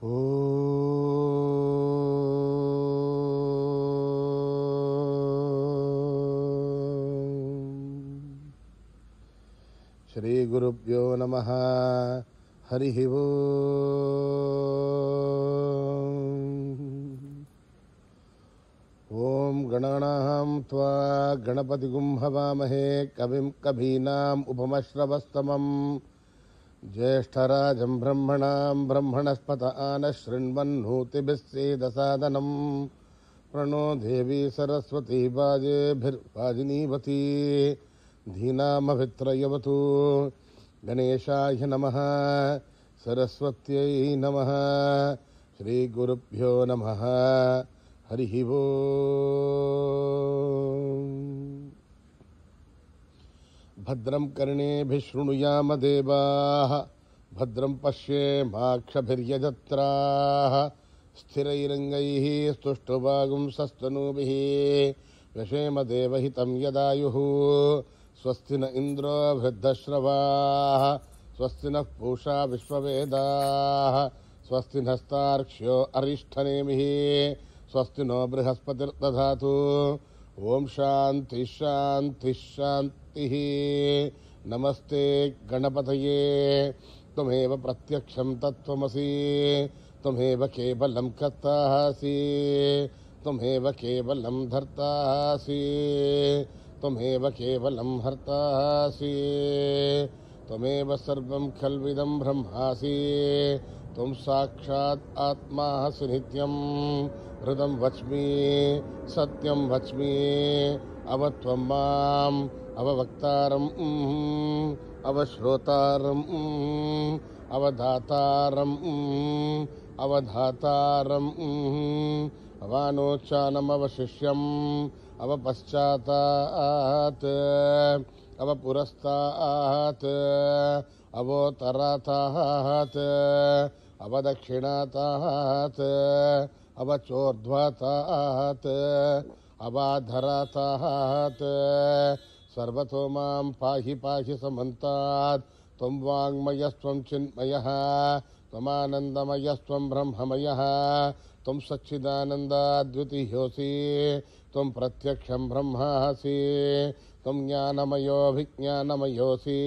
శ్రీ గురుభ్యో నమః. హరి ఓం గణానాం త్వా గణపతిగుం హవామహే కవిం కవీనాం ఉపమశ్రవస్తమం జ్యేష్ఠరాజం బ్రహ్మణాం బ్రహ్మణస్పత ఆనశృణ్వన్నోతిభిస్సేదసాదనం ప్రణో దేవీ సరస్వతీ వాజేభిర్వాజినీవతి ధీనామభిత్రయవతు. గణేశాయ నమః. సరస్వత్యై నమః. శ్రీ గురుభ్యో నమః. హరి ఓం. భద్రం కర్ణేభిః శృణుయామ దేవాః. భద్రం పశ్యేమాక్షభిర్యజత్రాః. స్థిరైరంగైః స్తుష్టువాగుంసస్తనూభిః. వ్యశేమ దేవహితం యదాయుః. స్వస్తి న ఇంద్రో వృద్ధశ్రవాః. స్వస్తి నః పూషా విశ్వవేదాః. స్వస్తి నస్తార్క్ష్యో అరిష్టనేమిః. స్వస్తి నో బృహస్పతిర్దధాతు. ఓం శాంతి శాంతి శాంతి. నమస్తే గణపతయే. త్వమేవ ప్రత్యక్షం తత్వమసి. త్వమేవ కేవలం కర్తాసి. త్వమేవ కేవలం ధర్తాసి. త్వమేవ కేవలం హర్తాసి. త్వమేవ సర్వం ఖల్విదం బ్రహ్మాసి. త్వం సాక్షాత్ ఆత్మాసి నిత్యం. హృదం వచ్మి సత్యం వచ్మి. అవత్వం మాం అవవక్తారం అవశ్రోతారం అవధాతారం అవధాతారం అవానోచానమవశిష్యం అవపశ్చాతాత్ అవపురస్తాత్ అవోత్తరాతాత్ అవదక్షిణాతాత్ అవచోర్ధ్వతాత్ అవాధరాతాత్. సర్వతో మాం పాహి పాహి సమంతాత్. త్వం వాంగ్మయస్త్వం చిన్మయః. త్వమానందమయస్త్వం బ్రహ్మమయః. త్వం సచ్చిదానందాద్వితీయోసి. త్వం ప్రత్యక్షం బ్రహ్మాసి. త్వం జ్ఞానమయోభిజ్ఞానమయోసి.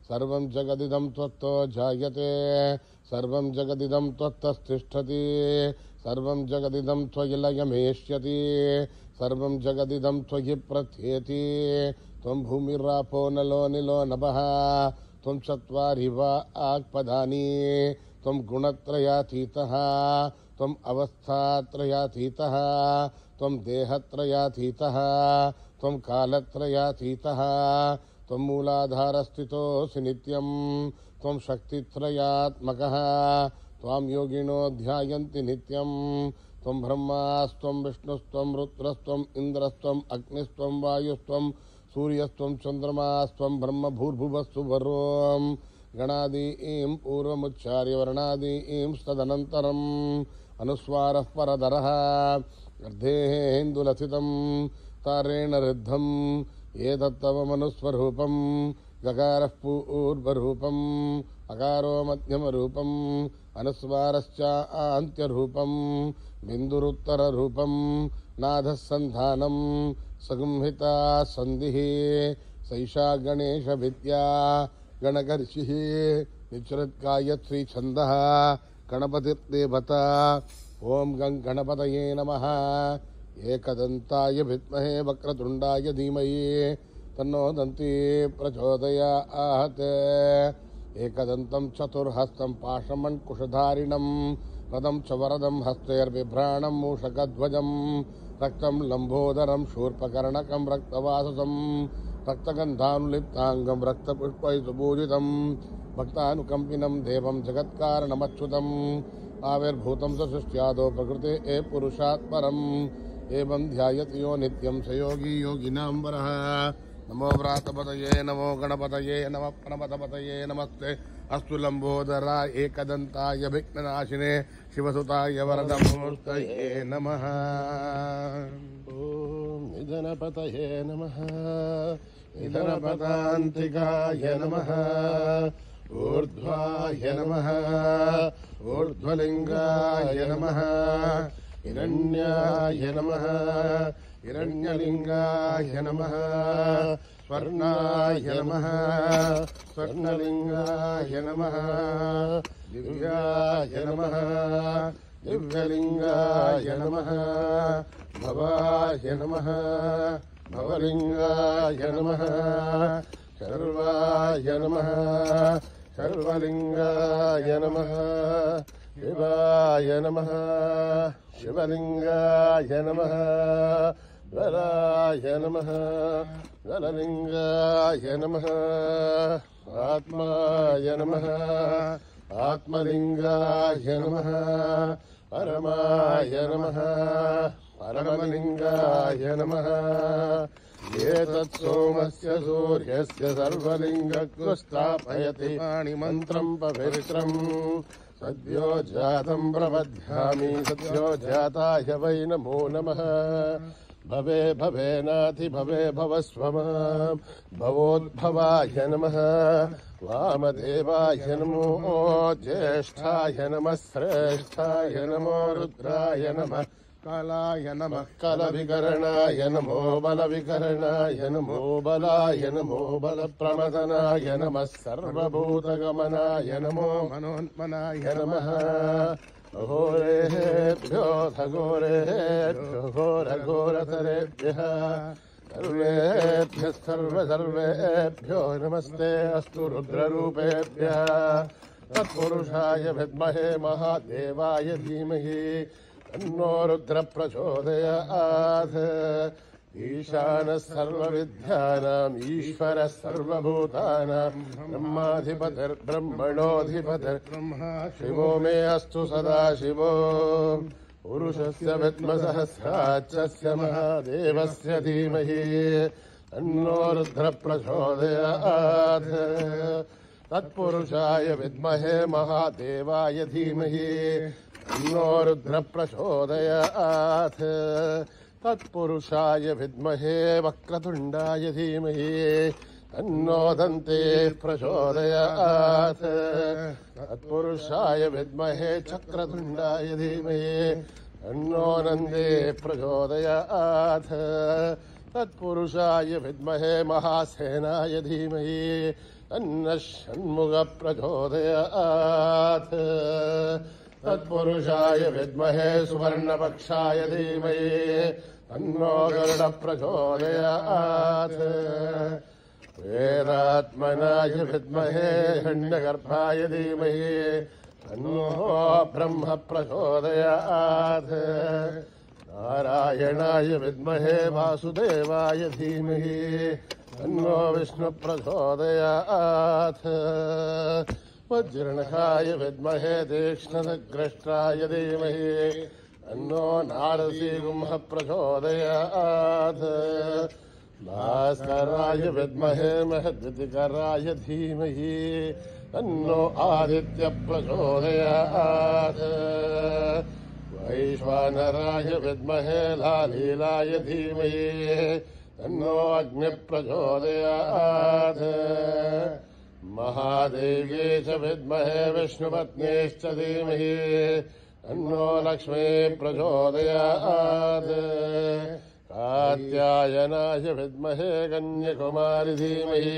సర్వం జగదిదం త్వత్తో జాయతే. సర్వం జగదిదం త్వత్తస్థిష్ఠతి. సర్వం జగదిదం త్వయి లయమేష్యతి. సర్వం జగదిదం త్వయి ప్రథ్యేతి. త్వం భూమిరాపో నలో నిలో నభః. త్వం చత్వారి వాక్పదాని. త్వం గుణత్రయాతీతః. త్వం అవస్థాత్రయాతీతః. త్వం దేహత్రయాతీతః. త్వం కాలత్రయాతీతః. త్వం మూలాధారస్థితోऽసి నిత్యం. త్వం శక్తిత్రయాత్మకః. త్వాం యోగినో ధ్యాయంతి నిత్యం. త్వం బ్రహ్మాస్త్వం విష్ణుస్త్వం రుద్రస్త్వం ఇంద్రస్త్వం అగ్నిస్త్వం వాయుస్త్వం సూర్యస్త్వం చంద్రమాస్త్వం బ్రహ్మ భూర్భువస్సు వరోం. గణాదీం పూర్వముచ్చార్య వర్ణాదీం తదనంతరం అనుస్వారః పరధరః. అర్ధేందులసితం తారేణ రుద్ధం. ఏతత్తవమనుస్వరూపం. గకారః పూర్వరూపం. అకారో మధ్యమరూపం. అనుస్వారశ్చాంత్యరూపం. బిందురుత్తరరూపం. నాథః సంధానం. సగుంహితా సంధిః. సైషా గణేశ విద్యా గణకర్షిః. నిశ్చరత్కాయత్రీ ఛందః. గణపతిర్దేవత. ఓం గం గణపతయే నమః. ఏకదంతాయ విద్మహే వక్రతుండాయ ధీమహి తన్నో దంతి ప్రచోదయాత్. ఏకదంతం చతుర్హస్తం పాశమణ్కుశధారిణం రథం చ వరదం హస్తైర్బిభ్రాణం మూషకధ్వజం రక్తం లంబోదరం శూర్పకర్ణకం రక్తవాససం రక్తగంధానులిప్తాంగం రక్తపుష్పై సుపూజితం భక్తానుకంపినం దేవం జగత్కారణమచ్యుతం ఆవిర్భూతం సృష్ట్యాదో ప్రకృతే పురుషాత్పరం ఏవం ధ్యాయతి యో నిత్యం సయోగి యోగినాం వరః. నమో వ్రాతపతయే నమో గణపతయే నమ ప్రణపతపతయే నమస్తే అస్తు లంబోదరా ఏకదంతాయ విఘ్ననాశినే శివసుతాయ వరదమూర్తయే నమః. ఓం నిధనపతయే నమః. నిధనపదాంతికాయ నమః. ఊర్ధ్వాయ నమః. ऊर्ध्वलिङ्गाय नमः हिरण्याय नमः हिरण्यलिङ्गाय नमः स्वर्णाय नमः स्वर्णलिङ्गाय नमः दिव्याय नमः दिव्यलिङ्गाय नमः भवाय नमः भवलिङ्गाय नमः सर्वाय नमः सर्वलिङ्गाय नमः शिवाय नमः शिवलिङ्गाय नमः वराय नमः वरलिङ्गाय नमः आत्माय नमः आत्मलिङ्गाय नमः परमाय नमः परमलिङ्गाय नमः एतत् सोमस्य सूर्यस्य सर्वलिङ्गत्व स्थापयति पाणिमन्त्रम् पवित्रम् सद्यो जातम् प्रबध्यामि सद्यो जाताय वै नमो नमः भवे भवेनाति भवे भवस्वम भवोद्भवाय नमः वामदेवाय नमो ज्येष्ठाय नमः श्रेष्ठाय नमो रुद्राय नमः कालाय नमः कलविकरणाय नमो बलविकरणाय नमो बलाय नमो बलप्रमदनाय नमः सर्वभूतगमनाय नमो मनोन्मनाय नमः घोरेभ्यो घोरेभ्यो घोरघोरतरेभ्यः सर्वेभ्यः सर्वेभ्यो नमस्ते अस्तु रुद्ररूपेभ्यः तत्पुरुषाय विद्महे महादेवाय धीमहि तन्नो रुद्र प्रचोदयात् ईशानः सर्वविद्यानाम् ईश्वरः सर्वभूतानाम् ब्रह्माधिपतिर्ब्रह्मणोऽधिपतिर्ब्रह्मा शिवो मे अस्तु सदा शिवो पुरुषस्य विद्मसहस्राक्षस्य महादेवस्य धीमहि तन्नो रुद्र प्रचोदयात् तत्पुरुषाय विद्महे महादेवाय धीमहि तन्नो रुद्र प्रचोदयात् तत्पुरुषाय विद्महे वक्रतुण्डाय धीमहि तन्नो दन्तेः प्रचोदयात् तत्पुरुषाय विद्महे चक्रतुण्डाय धीमहि तन्नो नन्देः प्रचोदयात् तत्पुरुषाय विद्महे महासेनाय धीमहि तन्नः षण्मुखः प्रचोदयात् तत्पुरुषाय विद्महे सुवर्णपक्षाय धीमहि तन्नो गरुडः प्रचोदयात् वेदात्मनाय विद्महे हिरण्यगर्भाय धीमहि तन्नो ब्रह्म प्रचोदयात् नारायणाय विद्महे वासुदेवाय धीमहि तन्नो विष्णु प्रचोदयात् वज्रनखाय विद्महे तीक्ष्णदग्रष्ट्राय धीमहि तन्नो नारसिंहः प्रचोदयात् भास्कराय विद्महे महद्वितिकराय धीमहि तन्नो आदित्य प्रचोदयात् वैश्वानराय विद्महे लालीलाय धीमहि तन्नो अग्नि प्रचोदयात् महादेव्यै च विद्महे विष्णुपत्न्यैश्च धीमहि तन्नो लक्ष्मी प्रचोदयात् कात्यायनाय विद्महे कन्याकुमारी धीमहि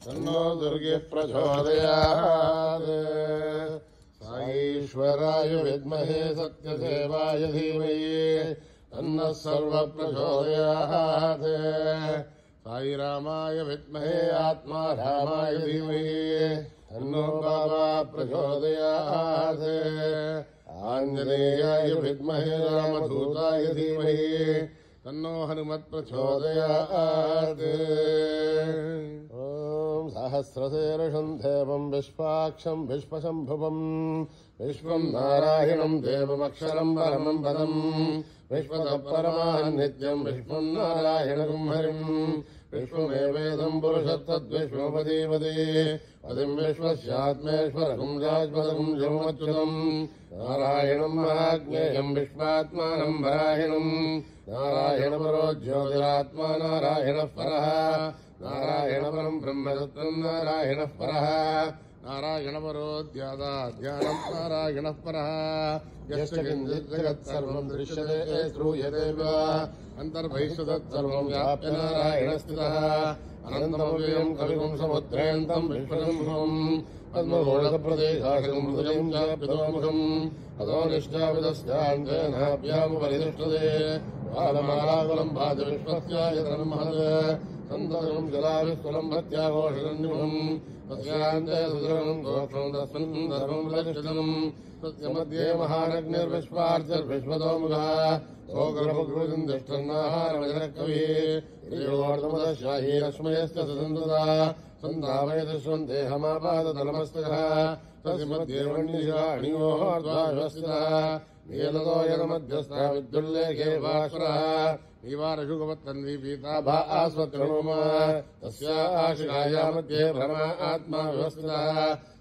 तन्नो दुर्गे प्रचोदयात् साईश्वराय विद्महे सत्यदेवाय धीमहि तन्नः सर्वप्रचोदयात् साईरामाय विद्महे आत्मारामाय धीमहि तन्नो बाबा प्रचोदयात् आञ्जनेयाय विद्महे रामदूताय धीमहि तन्नो हनुमत् प्रचोदयात् ॐ सहस्रशीर्षं देवं विश्वाक्षं विश्वशम्भुवं विश्वं नारायणं देवमक्षरं परमं पदम् विश्वतः परमान् नित्यं विश्वं नारायणं हरिं विश्वमेवेदं पुरुषस्तद्विश्वपदीपदे पदिं विश्वस्यात्मेश्वरं राजपदं जगमच्युतं नारायणं महाज्ञेयं विश्वात्मानं वराहिणं नारायणपरो ज्योतिरात्मा नारायणः परः नारायणपरं ब्रह्मतत्त्वं नारायणः परः नारायणपरोऽध्यादाध्यानम् नारायणः परः यश्च किञ्चित् जगत्सर्वम् दृश्यते श्रूयते वा अन्तर्बहिश्च तत्सर्वम् व्याप्य नारायणस्थितः अनन्तमव्ययम् कविगुम् समुद्रेऽन्तम् विश्वशम्भुम् पद्मघोषप्रदेशाशकम् हृदयम् चाप्यतोमुखम् अतो निष्ठापितस्याञ्जनाभ्यामुपरितिष्ठते बालमालाकुलम् भाति विश्वस्यायतनमहत् सन्ततम् जलाविस्कुलम् भत्याघोषरन्युमम् तस्याञ्जयसुदरम् दोषम् तस्मिन् धर्मम् लक्षितम् तस्य मध्ये महानग्निर्विश्वार्चर्विश्वतोमुखः सोग्रभुग्रुजम् तिष्ठन्नाहारमजरकविः योर्धमदशाहीरश्मयस्य सुसन्तता सन्धावयदश्वन्देहमापादतलमस्तकः तस्य मध्ये वह्निशाणियोर्ध्वा नीलतो यदमध्यस्था विद्युल्लेखे भास्वरः नीवारशुगवत्तन्वीपीताभा आस्वत्रणोमा तस्या आशिकाया मध्ये भ्रमा आत्मा व्यवस्थितः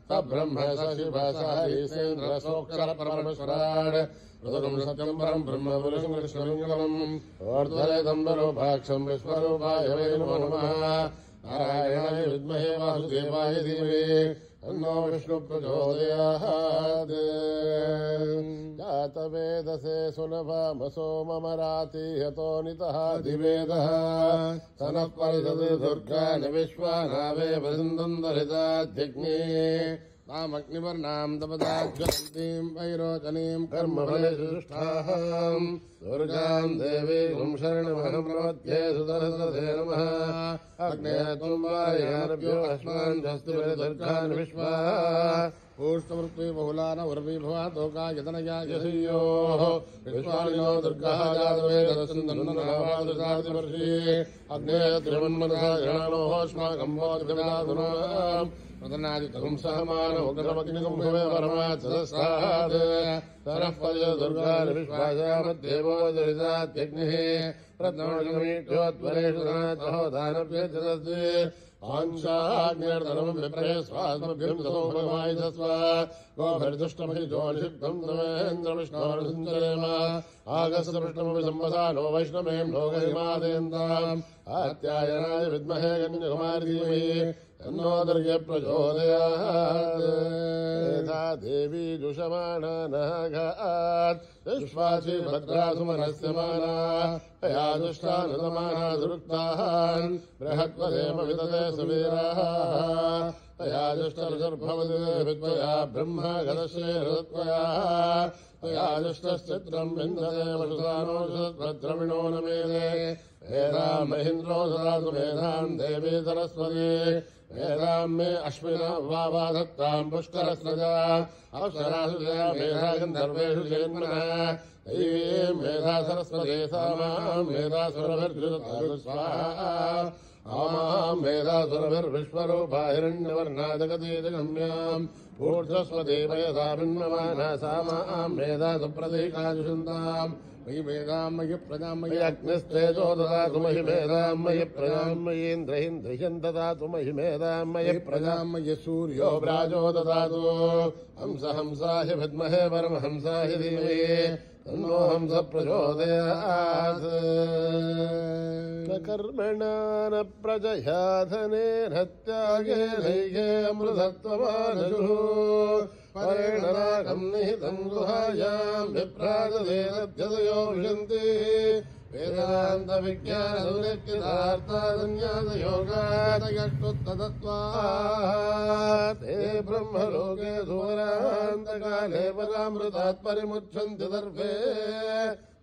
स ब्रह्म स शिवः स हरीसेन्द्रसोऽक्षरः परमेश्वराट् ऋतुकम् सत्यम् परम् ब्रह्म पुरुषम् कृष्णलिङ्गमम् ओर्ध्वरेदम्बरो भाक्षम् विश्वरूपाय वै नमो नमः नारायणाय विद्महे वासुदेवाय धीमहि तन्नो विष्णु प्रचोदयात् जातवेदसे सुलभामसो ममराति यतो नितः दिवेदः सनः परिषदि दुर्गानि विश्वानावे वृन्दम् दरिताध्यग्ने तामग्निवर्णाम् तपदाज्वलन्तीम् वैरोचनीम् कर्मफलसुष्ठाम् दुर्गाम् देवीम् शरणमहम् प्रपद्ये सुदर्शसे नमः अग्ने तुम्बायानभ्यो अस्मान् हस्तिभिर्दुर्गान् विश्वा पूष्टवृत्ति बहुलान उर्विभवातोकायतनयायसीयोः विश्वालिनो दुर्गाः जातवेदरसन्दन्ननावादुसादिवर्षि अग्ने त्रिमन्मनसा जनानोऽस्माकम् वोद्गविदाधुनाम् प्रतनादितकम् सहमानमुग्रमग्निकम् भवे परमात्सदस्तात् सरः पद दुर्गान् विश्वासा मध्येवो दरितात्यग्निः प्रत्नमग्निमीट्योत्वरेषु सनातहो दानभ्यजदस्ति आंशाग्निर्धनम् विप्रहे स्वात्मभ्यम् ततो भगवायुधस्व गोभिर्दुष्टमहिजोनिषिक्तम् तमेन्द्रविष्णोर्सञ्चरेम आगस्य पृष्ठमपि सम्पसानो वैष्णवेम् लोकहिमादयन्ताम् आत्यायनाय विद्महे कन्याकुमारी धीमहि तन्नो दुर्गे प्रचोदयात् यथा देवी जुषमाणा नागात् विश्वासि भद्रासुमनस्य माना या दुष्टानुतमाना दुरुक्तान् बृहत्वदेव विदते सुवीराः तया दुष्टर्षर्भवति विद्वया ब्रह्म गदश्रेरत्वया तया दुष्टश्चित्रम् विन्दते वशुसानोषद्भद्रविणो न मेदे वेदाम् महीन्द्रो ददातु वेदाम् देवी सरस्वती वेदाम् मे अश्विना वावा दत्ताम् पुष्करस्रजा अप्सरासुजया मेधा गन्धर्वेषु जन्मनः दैवीम् मेधा सरस्वती सामाम् मेधासुरभिर्जुतु स्वाहा आमाम् मेधासुरभिर्विश्वरूपा हिरण्यवर्णादगतीजगम्याम् ऊर्ध्वस्वती मयसा भिन्नमाना सामाम् मेधासु प्रतीकाजुषन्ताम् मयि वेदाम् मयि प्रजाम् मयि अग्निस्तेजो ददातु मयि वेदाम् मयि प्रजाम् मयीन्द्रहिन्द्रियम् ददातु मयि वेदाम् मयि प्रजाम् मयि सूर्यो व्राजो ददातु हंसहंसाहि विद्महे परमहंसाहि धीमहि तन्नो हंस प्रचोदयात् न कर्मणा न प्रजया धनेन त्यागेनैके अमृतत्वमानशुः परेण रागम् निहितम् गुहायाम् विभ्राजदेदध्यदयो विशन्ति वेदान्तविज्ञानसुनिश्चितार्थादन्यासयोगादयष्टुत्तदत्वात् ते ब्रह्मलोके सुवरान्तकाले परामृतात् परिमुच्छन्ति दर्भे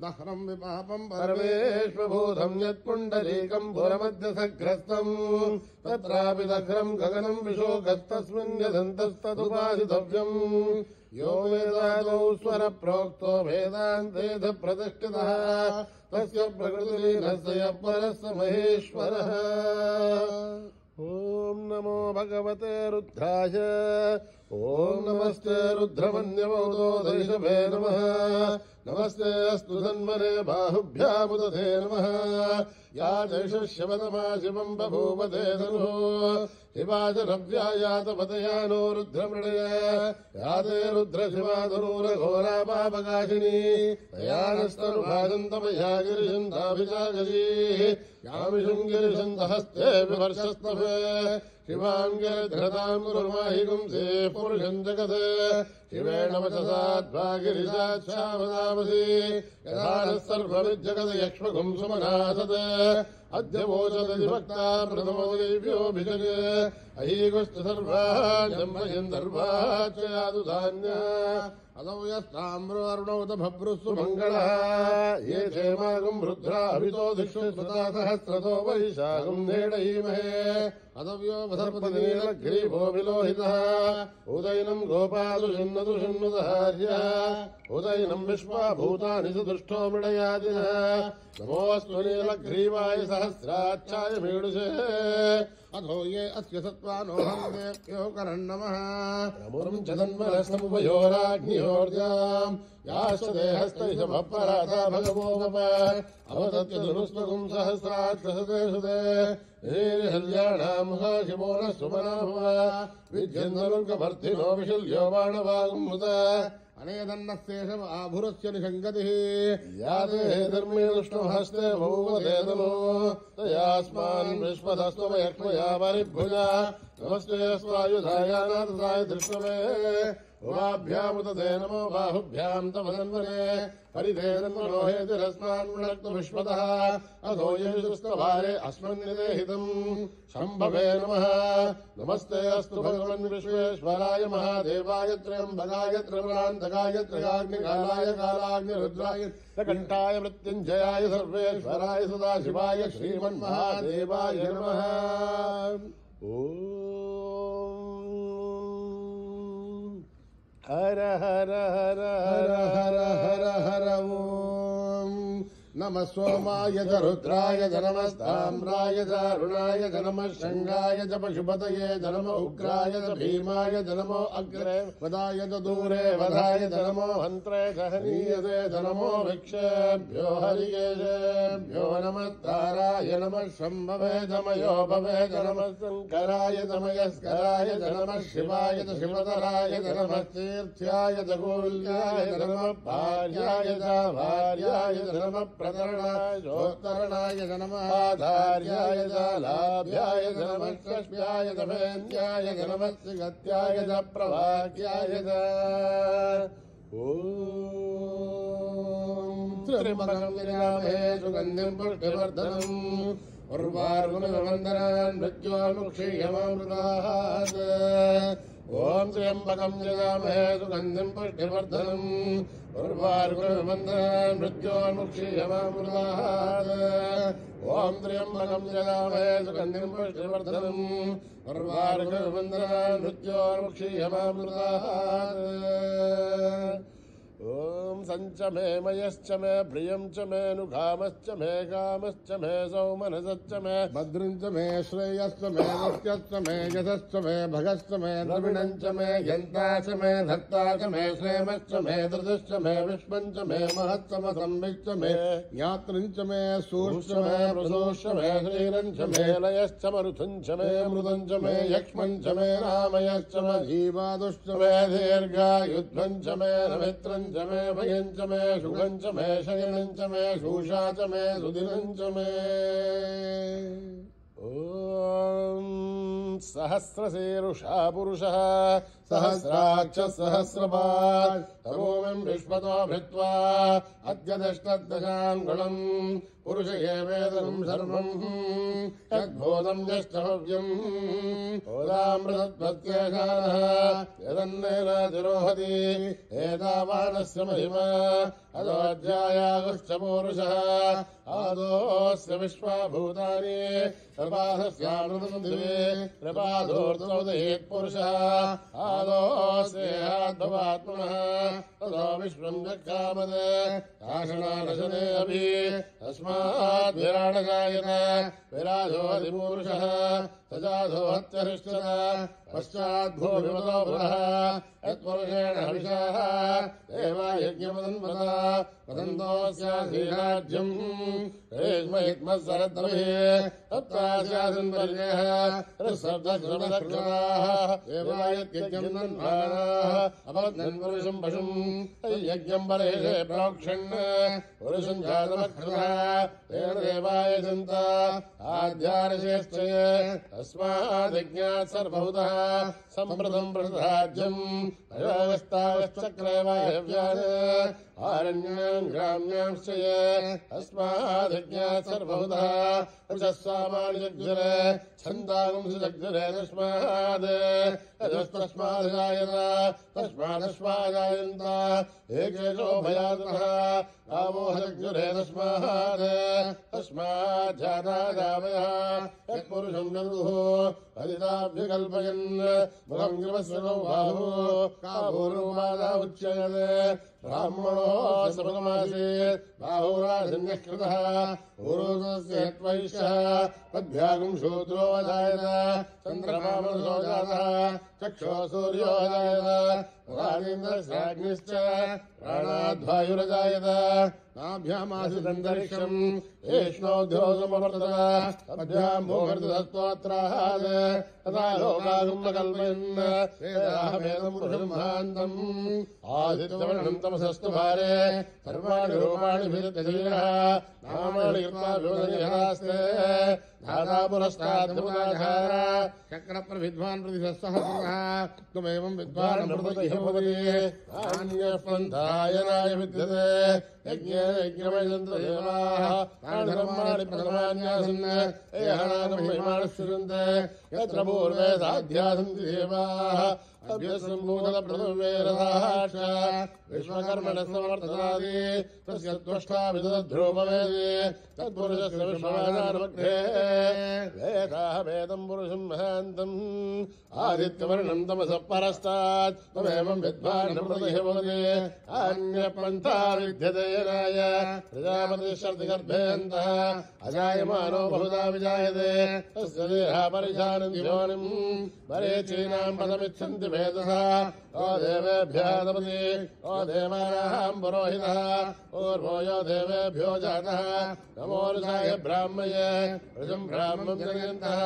दह्रम् विपापम् परमेष्वभूतम् यत्पुण्डरीकम् पुरमध्यसग्रस्तम् तत्रापि दघ्रम् गगनम् विशोकस्तस्मिन् यदन्तस्तदुपासितव्यम् यो वेदादौ स्वरप्रोक्तो वेदान्तेध प्रतिष्ठितः तस्य प्रकृतिलीनस्य परस्य महेश्वरः ॐ नमो भगवते रुद्राय ॐ नमस्ते रुद्रमन्यवोदोधैषभे नमः नमस्ते अस्तु धन्वने बाहुभ्यामुदधे नमः या जैषश्यवतमा शिवम् बभूवते धनुः शिवाचरव्यायातपतया नो रुद्रमृडय या ते रुद्रशिवाधनूरघोरा पापकाशिनी तयानस्तनुभासन्तमया गिरिशन्ताभिजागरी यामिषुम् गिरिशन्तहस्ते विवर्षस्तभे शिवाङ्गिरधृतां गुरुर्माहि गुंसे पुरुषं जगत् शिवेण वचसाद्भागिरिजाच्छावदामसि यथा नः सर्वविज्जगत् यक्ष्मगुं सुमनासत् अद्य वोचदधि भक्ता प्रथमो देव्योऽभिजग अहीगुश्च सर्वान् यादु धान्या अदौ यस्ताम्रोऽरुणौत भभ्रुः मङ्गलः ये क्षेमागुं रुद्रा अभितो दिक्षुता सहस्रतो वैशाखं नेडयीमहे अदव्यो वसर्पतिनीलग्रीवो विलोहितः उदयनं गोपालु शिन्नतु शिन्नुदहार्यः उदयनं विश्वा भूतानि स दुष्टो मृडयादिनः नमोऽस्तु नीलग्रीवाय सहस्राक्षाय मीडुषे अधो ये अस्य सत्त्वानोऽहं देव्यो करन्नमः रमुं च तन्मनस्तमुभयोराग्नियोर्जाम् याश्च देहस्तैषभपराधा भगवो मम अवदत्य धनुष्मगुं सहस्राक्षसते हल्याणां शिवो नः सुमना भव विद्यन्दनुर्गभर्थिनो विशल्यो बाणवागुमुत अनेदन्नस्येषम आभुरस्य निषङ्गतिः याते धर्मे दुष्टमहस्ते भौवदेदनो तयास्मान् विश्वधस्त्वमयक्ष्मया परिभुजा नमस्ते स्वायुधायानाथसाय दृष्टमे उभाभ्यामुत ते नमो बाहुभ्यां तमदन्वने परिधेदन्वनोहेतिरस्मान् वृणक्तु विश्वतः अधो यजुस्तवारे अस्मन्निदेहितम् शम्भवे नमः नमस्ते अस्तु भगवन् विश्वेश्वराय महादेवाय त्र्यम्बकाय त्रिपुरान्तकाय त्रिकाग्निकालाय कालाग्निरुद्राय त्रिकण्ठाय मृत्युञ्जयाय सर्वेश्वराय सदाशिवाय श्रीमन्महादेवाय नमः हर हर हर हर हर हर हर ओम नमः सोमाय च रुद्राय च नमस्ताम्राय च अरुणाय च नमः शङ्गाय च पशुपतये च नमो उग्राय च भीमाय च नमो अग्रे वदाय च दूरे वधाय च नमो हन्त्रे च हनीयते च नमो भिक्षेभ्यो हरिकेशेभ्यो नमस्ताराय नमः शम्भवे च मयोभवे च नमः शङ्कराय च मयस्कराय च नमः शिवाय च शिवतराय च नमः तीर्थ्याय च गोल्याय च नमः भार्याय च भार्याय च नमः प्रतरणाय जोत्तरणाय च नमः आधार्याय च लाभ्याय च नमः षष्ट्याय च भेन्द्याय च नमः गत्याय च प्रभाग्याय च त्र्यम्बकं यजामहे सुगन्धिं पुष्टिवर्धनम् उर्वारुकमिवन्दनान् मृत्योर्मुक्षीयमामृतात् ओम त्र्यम्बकं यजामहे सुगन्धिं पुष्टिवर्धनम् उर्वारुकमिवन्दनान् मृत्योर्मुक्षीयमामृतात् ओम त्र्यम्बकं यजामहे सुगन्धिं पुष्टिवर्धनम् उर्वारुकमिवन्दनान् मृत्योर्मुक्षीयमामृतात् ओम संच मे मयश्च मे प्रियं च मे नुकामश्च मे कामश्च मे सौमनसश्च मे भद्रं च मे श्रेयश्च मे नस्यश्च मे यशश्च मे भगश्च मे द्रविणं च मे यन्ता च मे धत्ता च मे श्रेमश्च मे धृतश्च मे विश्वं च मे महत्तमसंविच्च मे ज्ञात्रं च मे सूश्च मे मृदोश्च मे श्रीरं च मे लयश्च मरुथं च मे मृदं च मे यक्ष्मं च मे रामयश्च मे जीवादुश्च मे दीर्घायुध्वं च मे नमित्रं च मे भयं च मे सुखं च मे शयनं च मे शूषा च मे सुदिनं च मे ओम सहस्रशीर्षा पुरुषः सहस्राक्ष सहस्रपात् तमोमं विश्वतो भृत्वा अद्य दष्टदशाङ्गुलम् पुरुष एवेदनं सर्वं यद्भूतं यष्टभव्यम् ओदामृतत्वत्येषानः यदन्नेनातिरोहति एतावानस्य महिमा अदोऽध्यायागुश्च पूरुषः आदोऽस्य विश्वाभूतानि प्रपादस्यामृतं दिवे प्रपादोर्धोदयेत् पुरुषः आदोऽस्येहाद्भवात्मनः ततो विश्वं जग्गामद शासनानशने अभि तस्मात् विराडगायत विराजोऽधिपूरुषः सजाधो हत्यरिष्ठः पश्चाद्भो विमतो भुवः यत्पुरुषेण हविषाः देवायज्ञमदन्मता वदन्तोऽस्याधीराज्यम् रेष्महित्मत्सरद्भिः तत्रास्यासन्पर्यः ऋःशब्दश्रमदक्षताः देवायज्ञम् नन्वानाः अपद्नन् पुरुषम् पशुम् यज्ञम् परेशे प्रोक्षन् पुरुषम् जातमक्षतः तेन देवाय सन्ता आद्यारशेश्चये तस्माद्यज्ञात् सर्वभूतः सम्प्रतं प्रसाद्यम् अयोगस्तावश्चक्रे वायव्यान् आरण्यान् ग्राम्यांश्च ये तस्माद्यज्ञात् सर्वभूतः वृषस्वामानि जग्जुरे छन्दागुंसि जग्जुरे तस्माद् यजस्तस्मादजायत तस्मादश्वाजायन्त एकेशो भयातुः कामोह जग्जुरे तस्माद् तस्माज्जाता जावयः यत्पुरुषं ददुः परिताभ्यकल्पयन् मुखं कृपस्वनो बाहु काभूर्मादा उच्यते ब्राह्मणो सफलमासीत् बाहुराजन्यः कृतः पूर्वस्य यत्वैश्यः पद्भ्यागुं शूद्रो अजायत चन्द्रमा मनसो जातः चक्षो सूर्यो अजायत मुखादिन्द्रश्राग्निश्च प्राणाद्वायुरजायत नाभ्यामासिदन्तरिक्षम् एष्णोद्योगमवर्तत तद्भ्याम् भूगर्दस्तोत्रात् तथा लोकागुम्बकल्पयन् वेदाहमेदम् पुरुषम् आदित्यवर्णम् तमसस्तु भारे सर्वाणि रूपाणि भिदत्यधीरः नामानि कृत्वा विवदनिहरास्ते धाता पुरस्ताद्मुदाधार चक्रप्रविद्वान् प्रतिशस्सहस्रः त्वमेवम् विद्वान् अमृतः भवति अन्यः पन्थायनाय विद्यते यज्ञे यज्ञमयन्त्रदेवाः तानि धर्माणि प्रथमान्यासन् एहनागमहिमानः सृजन्ते यत्र पूर्वे साध्यासन्ति देवाः अभ्यसम्भूतप्रथमवेरदाश्च विश्वकर्मणः समर्थनादि तस्य त्वष्टा विदध्रूपवेदि तत्पुरुषस्य विश्ववादानमग्रे वेदाहमेदम् पुरुषम् महान्तम् आदित्यवर्णम् तमसः परस्तात् त्वमेवम् विद्वान् प्रतयः भवति अन्यपन्था विद्यते यनाय प्रजापतिश्चर्तिगर्भेऽन्तः अजायमानो बहुधा विजायते तस्य देहा परिशानन्ति योनिम् मरीचीनाम् पदमिच्छन्ति वेदः ओ देवेभ्यः दपति ओ देवानाम् पुरोहितः पूर्वो यो देवेभ्यो जातः नमोरुषाय ब्राह्मये वृजम् ब्राह्मम् जनयन्तः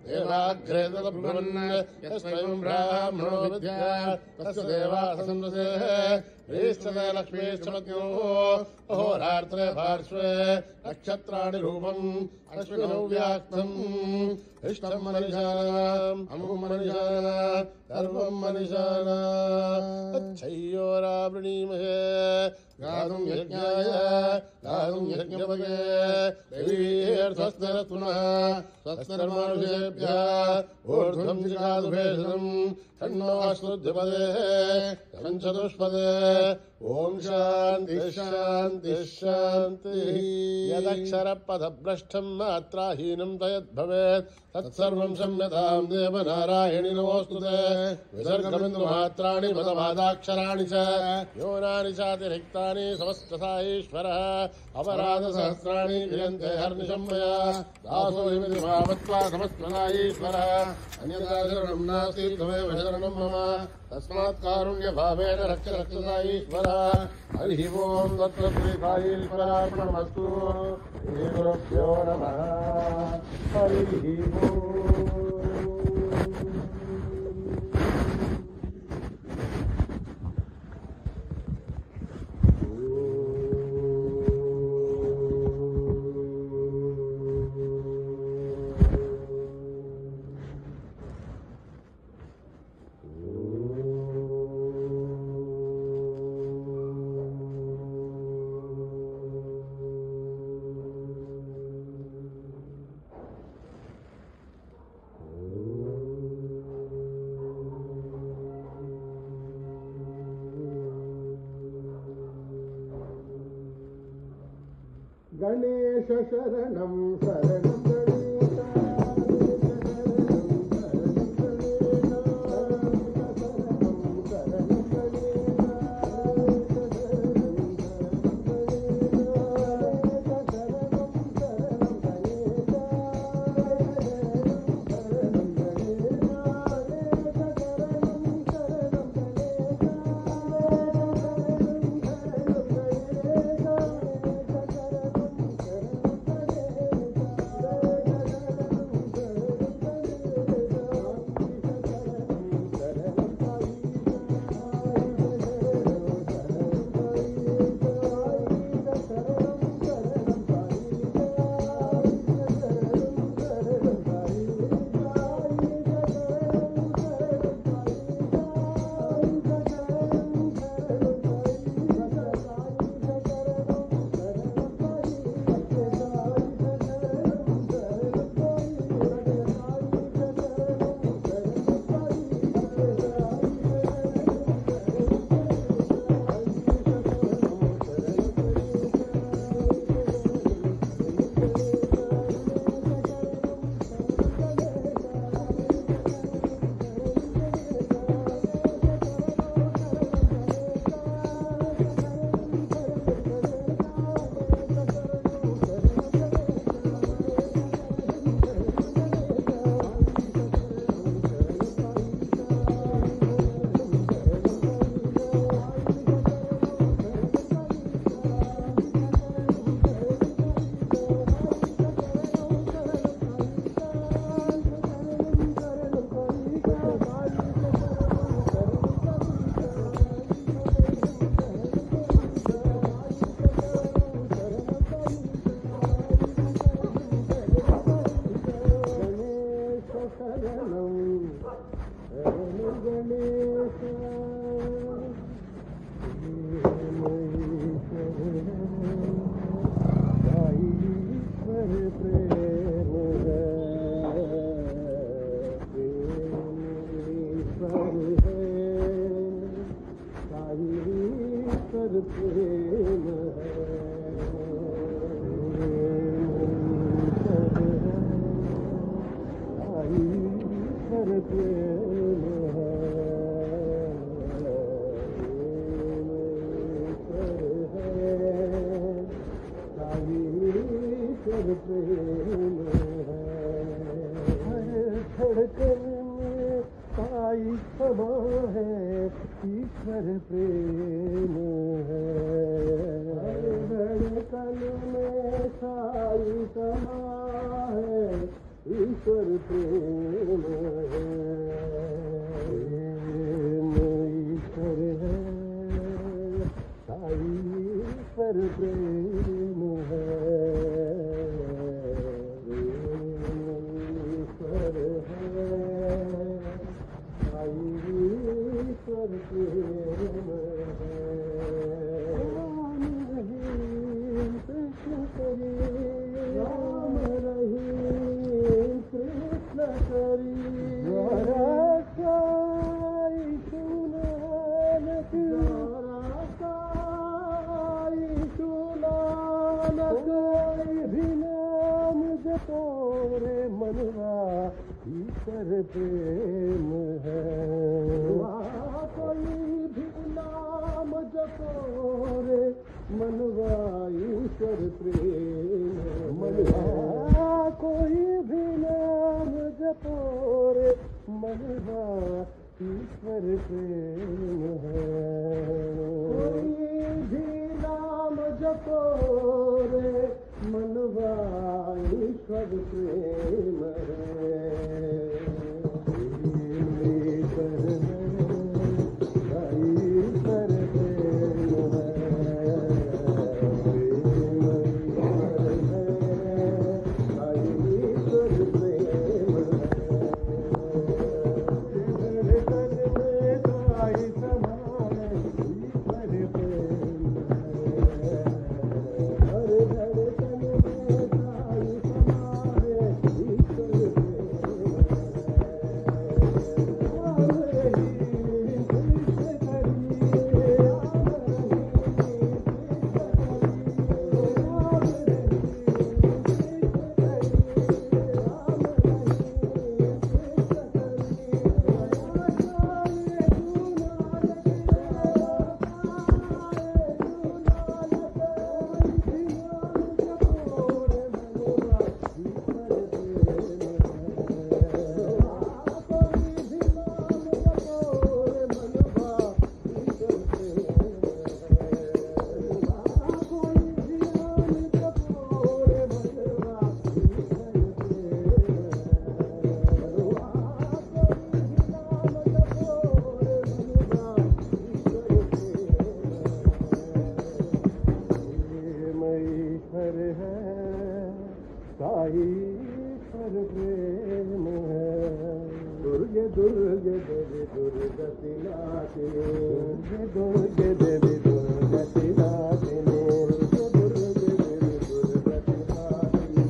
देवाग्रे तदब्रुवन् यस्वयम् ब्राह्मणो विद्यात् तस्य देवाः संवसेः ह्रीश्चते लक्ष्मीश्च मत्योः अहोरात्रे पार्श्वे नक्षत्राणि रूपम् अश्विनौ व्याक्तम् इष्टम् मनीषाणाम् अमुम् मनीषाणाम् सर्वम् मनीषाणाम् अच्छय्योरावृणीमहे गातुम् यज्ञाय गातुम् यज्ञपगे देवीर्स्वस्तिरस्तुनः स्वस्तिर्मानुषेभ्यः ऊर्ध्वम् जिगातु भेषजम् तन्नो अश्रुध्यपदे चतुष्पदे ओम शांति शांति शांति यदक्षरपदभ्रष्टं मात्राहीनं तयद्भवेत् तत्सर्वं संयतां देवनारायणि नमोऽस्तुते विसर्गबिन्दुमात्राणि पदपादाक्षराणि च योनानि चातिरिक्तानि समस्तसा ईश्वरः अपराधसहस्राणि क्रियन्ते हर्निशं मया दासोऽयमिति भावत्वा समस्तसा ईश्वरः अन्यथा शरणं नास्ति त्वमेव शरणं मम तस्मात् कारुण्यभावेन रक्ष रक्षसा ईश्वरः हरिः ओं तत्त्वप्रीता ईश्वरार्पणमस्तु श्रीगुरुभ्यो नमः हरिः ओम् गणेश शरणं शरणं ईश्वर प्रेम ईश्वर प्रेम ईश्वर प्रेम धड़कन में साई समा है ईश्वर प्रेम धड़कन में साई समा है ईश्वर प्रेम ईश्वर है साई ईश्वर प्रेम है ईश्वर है साई ईश्वर प्रेम राम रहीम कृष्ण करी राम रहीम कृष्ण करी तोरे मनवा ईश्वर प्रेम है कोई भी नाम जपोरे मनवा ईश्वर प्रेम मनवा कोई भी नाम जपोरे मनवा ईश्वर प्रेम है कोई भी नाम जपोरे मनवा ईश्वर प्रेम है ईश्वर ईश्वर प्रेम है दुर्गे दुर्गे देवी दुर्गति नाशिनी दुर्गे देवी दुर्गति नाशिनी दुर्गे देवी दुर्गति नाशिनी दुर्गे देवी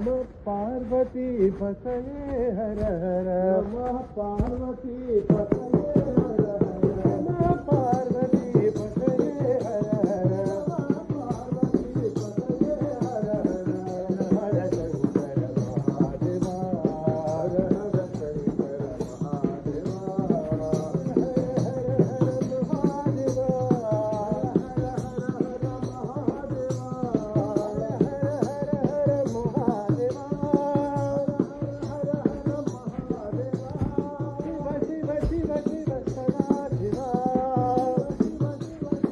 नमः पार्वती पतये हर हर नमः पार्वती पतये हर हर नमः पार्वती पतये हर हर नमः पार्वती पतये हर हर हर शंकर महादेवा हर हर शंकर महादेवा हर हर महादेवा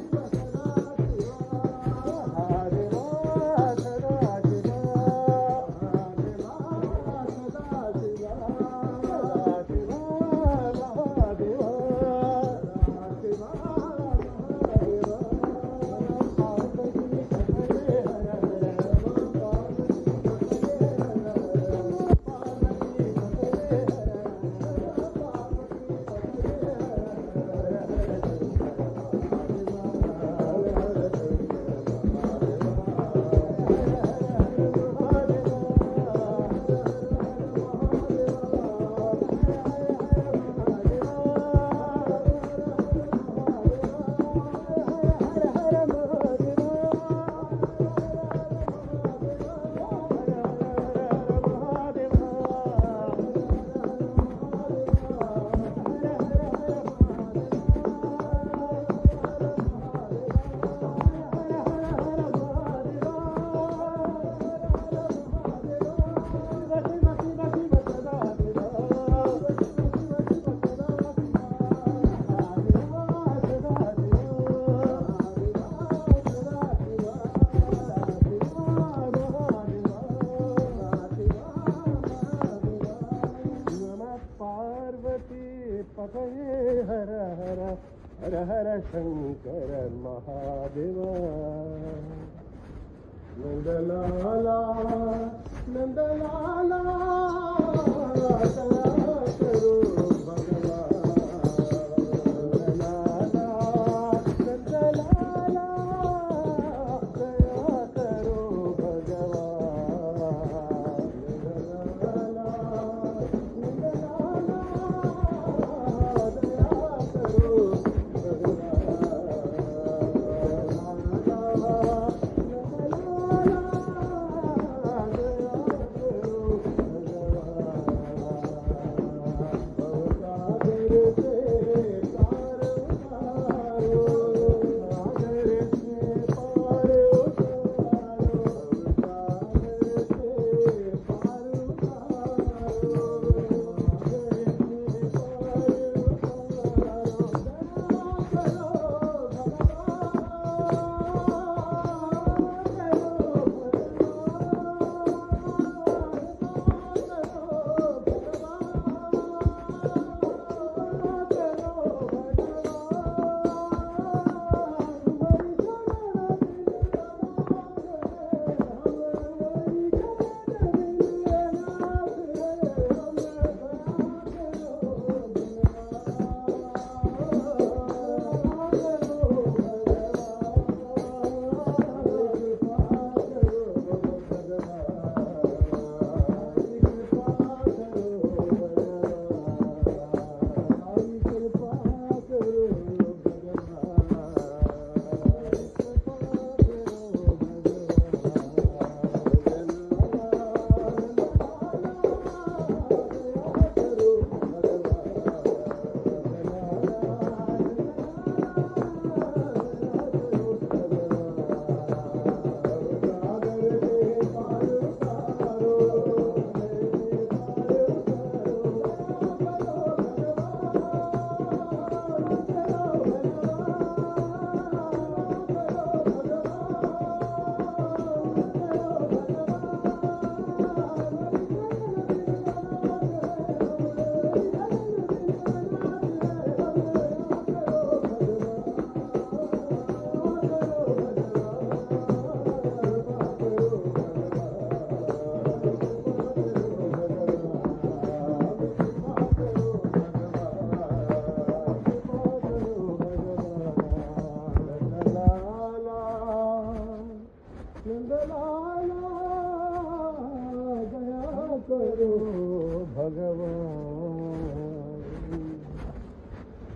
पतये हर हर हर हर शंकर महादेवा नंदलाला नंदलाला दया करो भगवान नंदलाला नंदलाला दया करो भगवान नंदलाला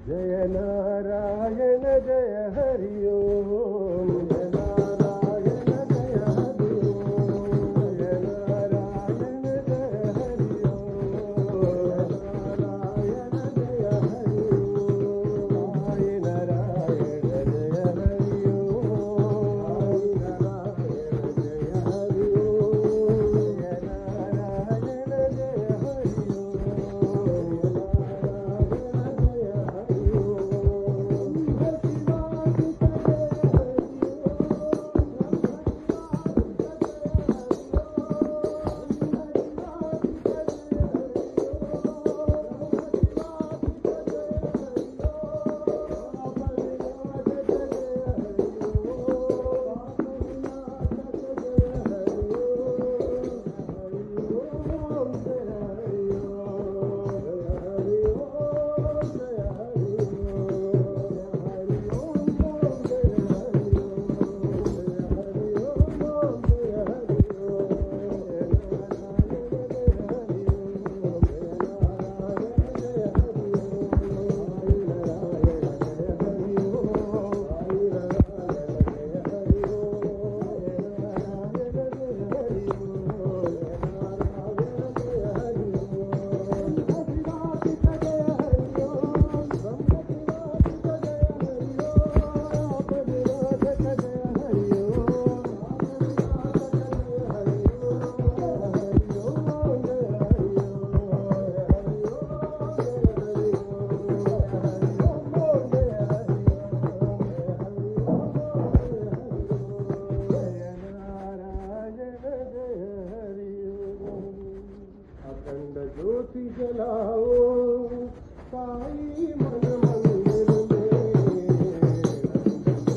जय नारायण जय हरि ओम जय नारायण जय हरि ओम जय नारायण जय हरि ओम नारायण जय हरि ओम साई नारायण जय हरि ओम साई नारायण जय हरि ओम जय नारायण जय हरि अखंड ज्योति जलाओ साई मन मंदिर में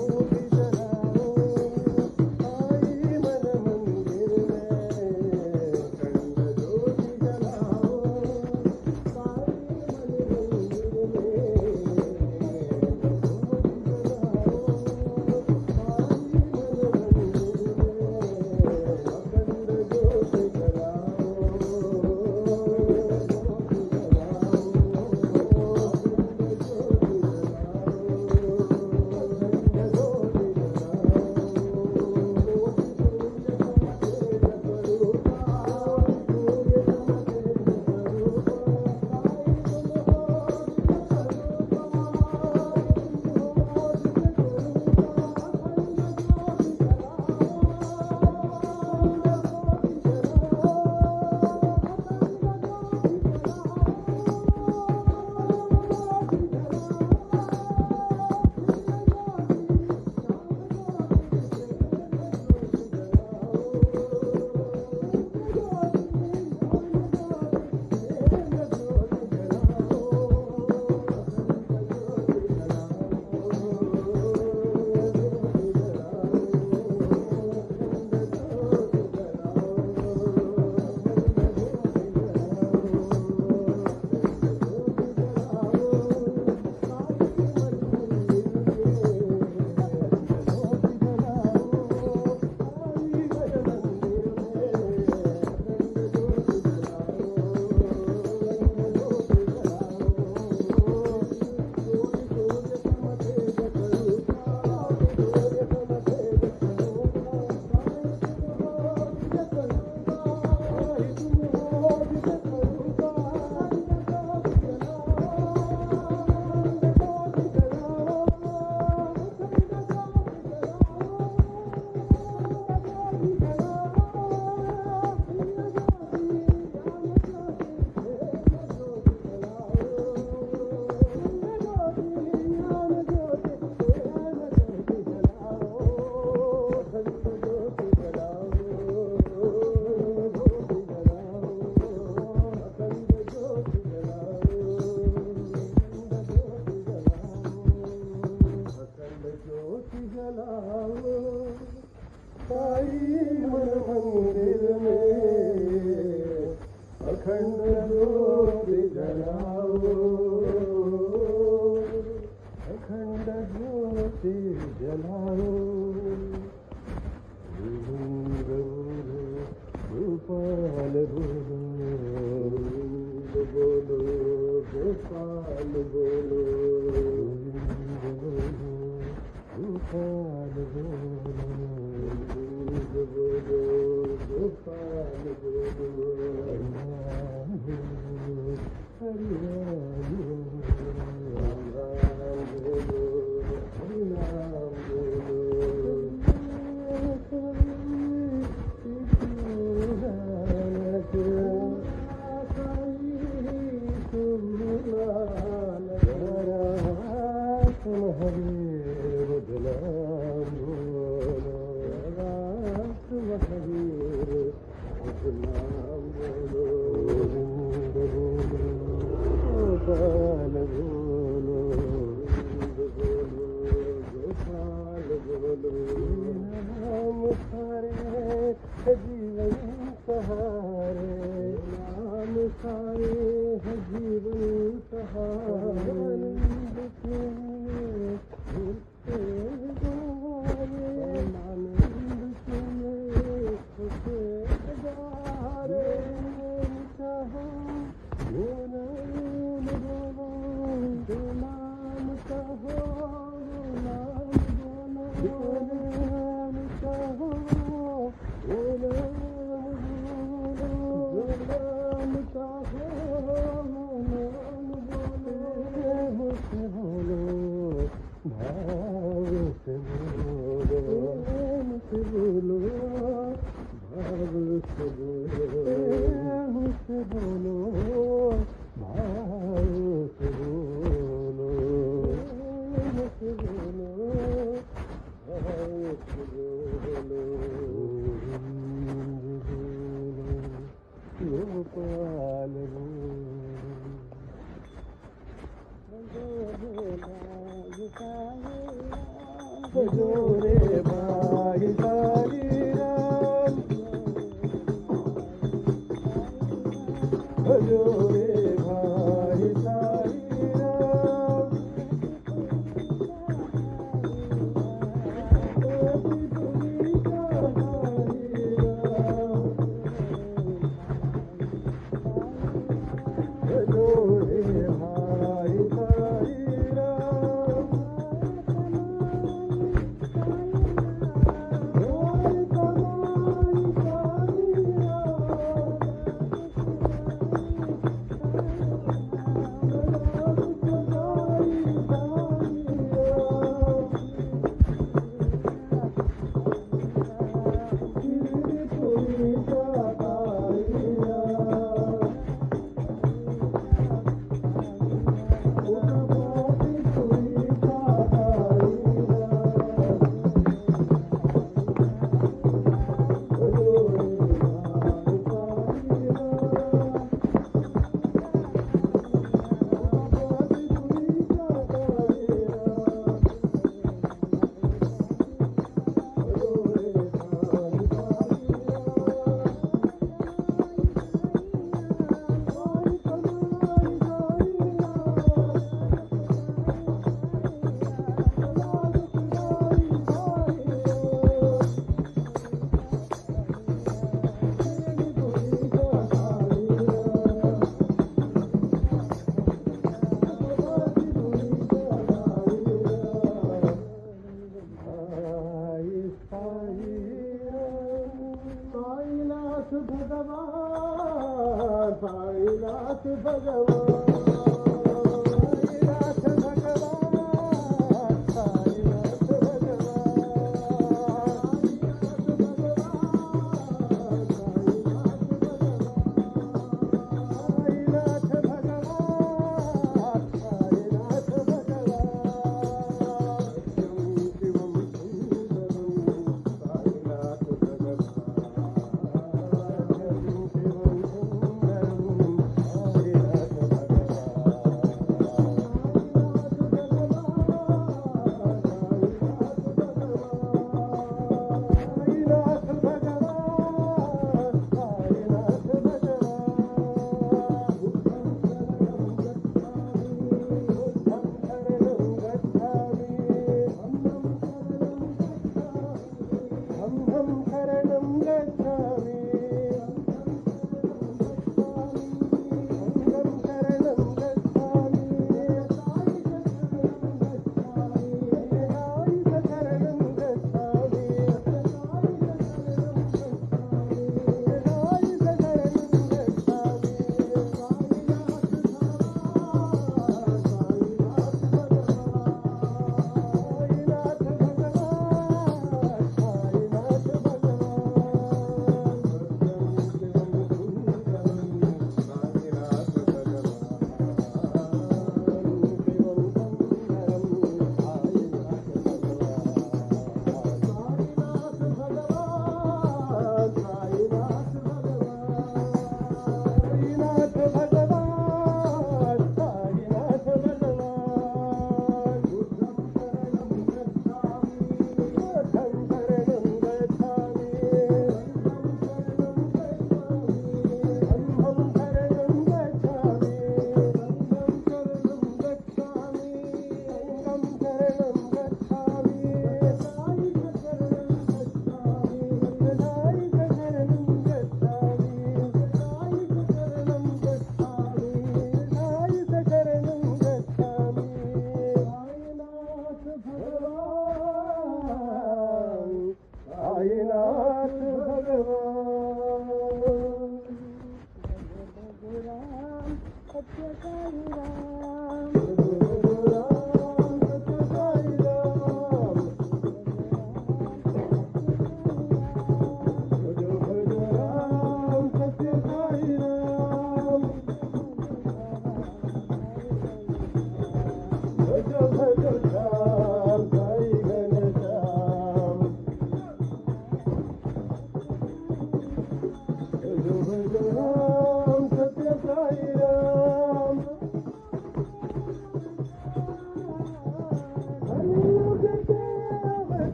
ज्योति जलाओ साई मन मंदिर में अखंड ज्योति जलाओ साई मन मंदिर में अखंड ज्योति अखंड ज्योति जलाओ अखंड ज्योति जलाओ गोपाल बोलो गोपाल बोलो महावीर भजनाम बोलो महावीर भजनाम बोलो गोविंद बोलो गोपाल बोलो गोविंद बोलो गोपाल बोलो नाम सारे जीवन सहारे नाम सारे जीवन सहारे रे भाई सारी राम भजो रे भाई सारी राम भजो रे भाई सारी राम साईनाथ भगवान साईनाथ भगवान साईनाथ भगवान साईनाथ भगवान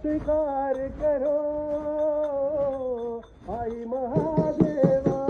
स्वीकार करो आई महादेवा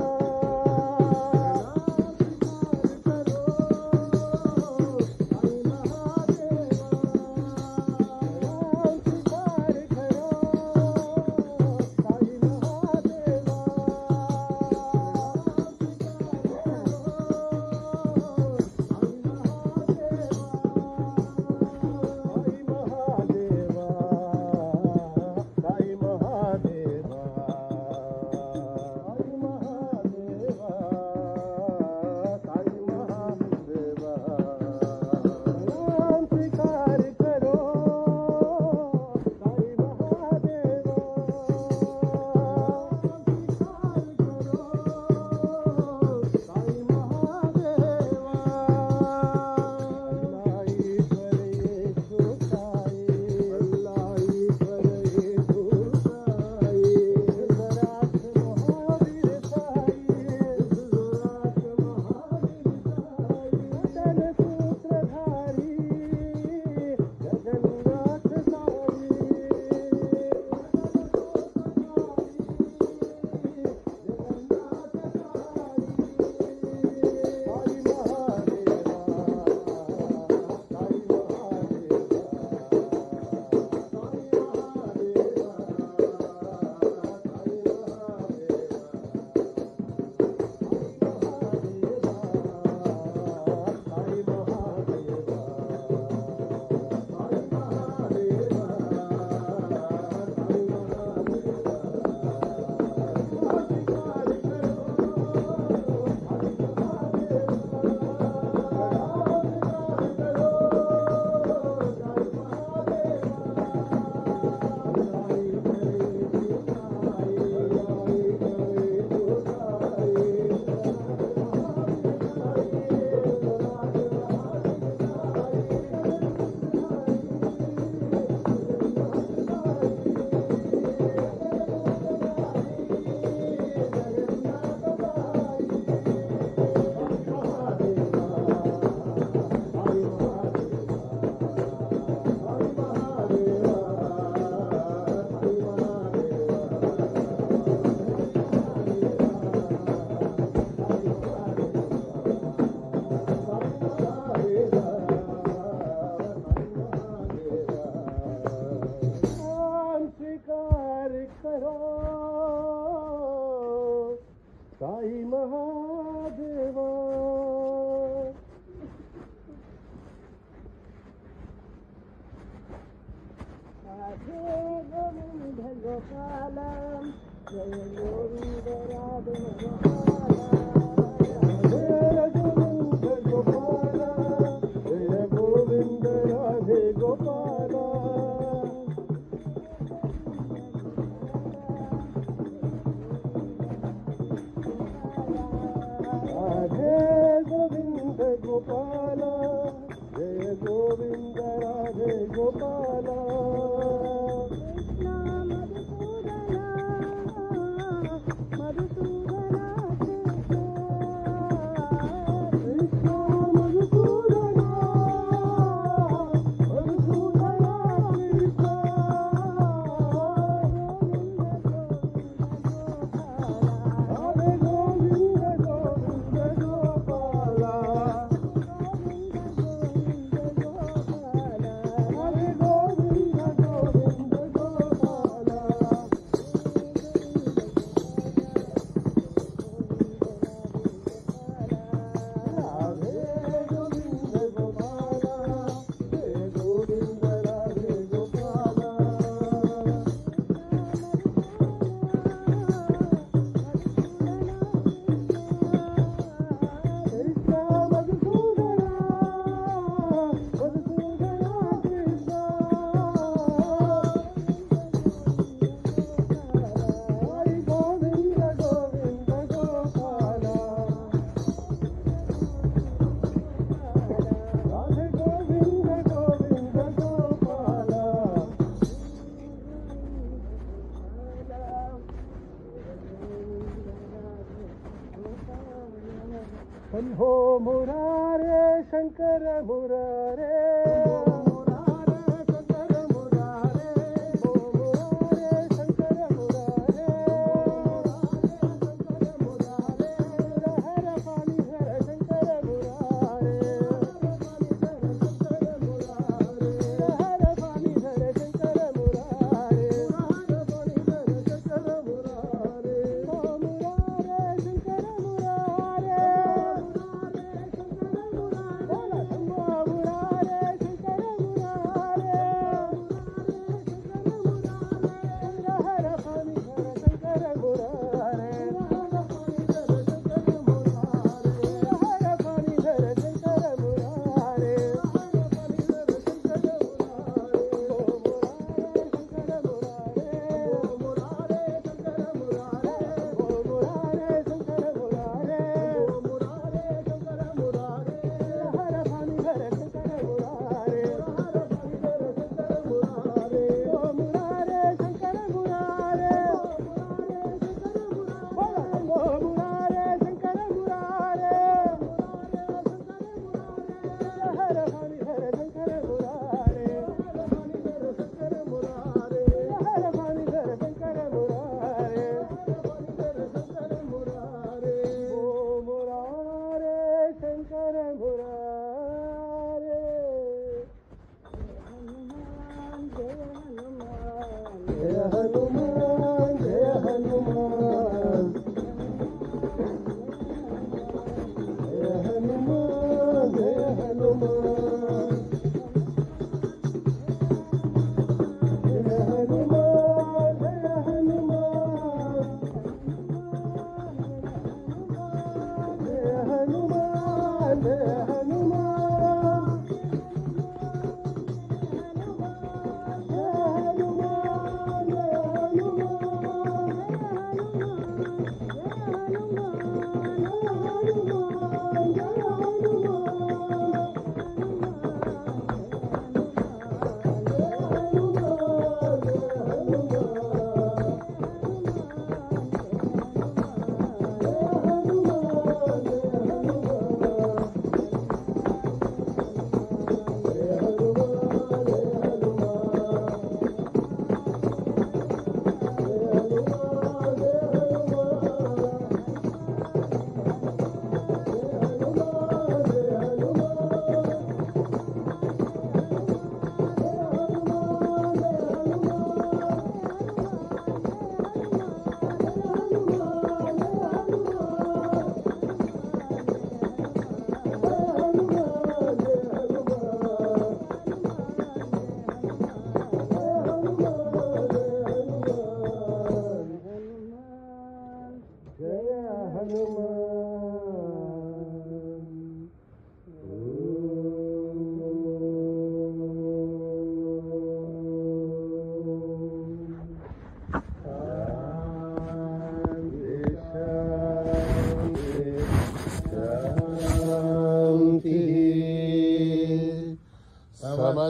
साई महादेवा राधे गोविंद गोपाल जय गोविंद राधे गोपाल गोविंद गोपाल जय गोविंद राधे गोपाल गोपाल जय गोविंद राधे गोपाल शंभो मुरारे शंकर मुरारे मुरारे शंकर मुरारे शंभो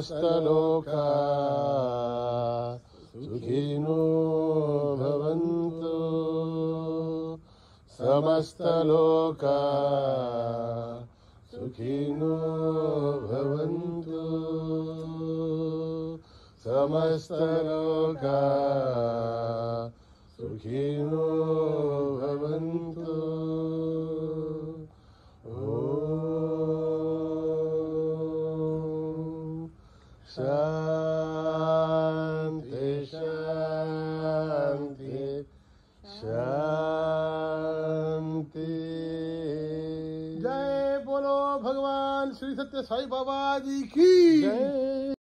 समस्तलोका सुखिनो भवन्तु समस्तलोका सुखिनो भवन्तु समस्तलोका सुखिनो भवन्तु शांति शांति शांति। जय बोलो भगवान श्री सत्य साई बाबा जी की जय।